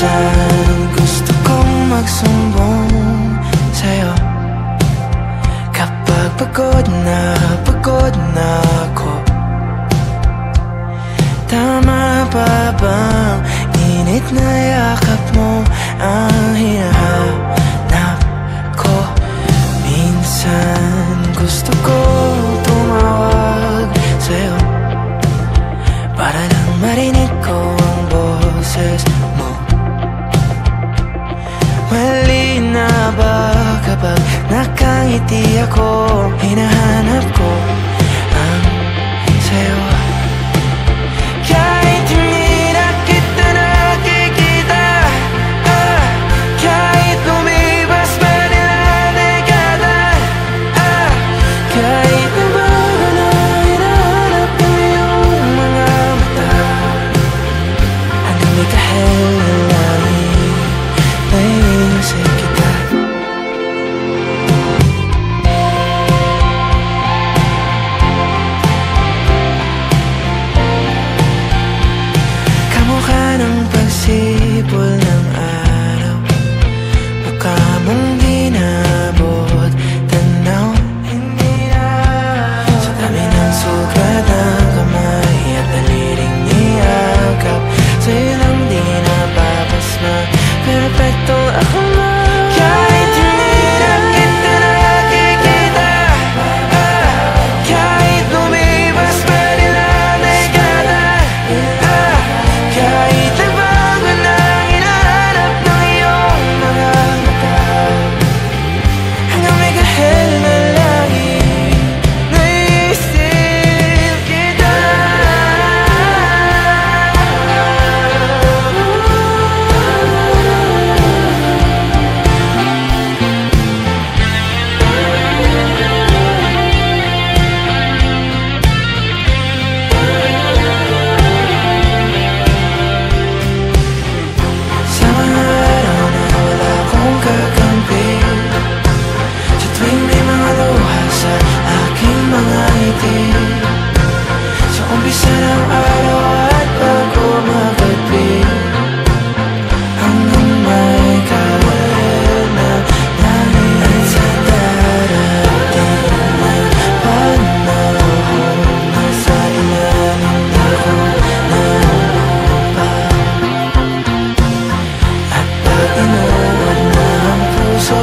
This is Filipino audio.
minsan gusto kong magsumbong sa'yo kapag pagod na ako. Tama pa bang init na yakap mo ang hinahanap ko? Minsan gusto ko tumawag sa'yo para lang marinig ko ang boses mo. Mali na ba kapag nakangiti ako? Hinahanap ko ang sa'yo. Kahit hindi na kita nakikita, kahit lumipas pa nila dekada, kahit nabago na hinahanap ko yung mga mata, hanggang may kahel na langit ay inisip kita. Kamukha ng pagsipol ng araw, mukha mong di nabot tanaw. Sa dami ng sugat ng kamay at daliling niyakap, sa'yo lang di napapasma, perpekto ako nga. Kahit hindi na kita nakikita, kahit lumipas pa nila dekada, kahit nabago na hinahanap ng iyong mga mata, hanggang may kahel na langit naiisip kita. Sa mga araw na wala akong kakampi, sa tuwing may mga luha sa aking mga ngiti, sa umpisa ng araw at bago maggabi, hanggang may kahel na langit sa darating na panahon, nasa ilalim ako ng lupa. At pag inuod na ang puso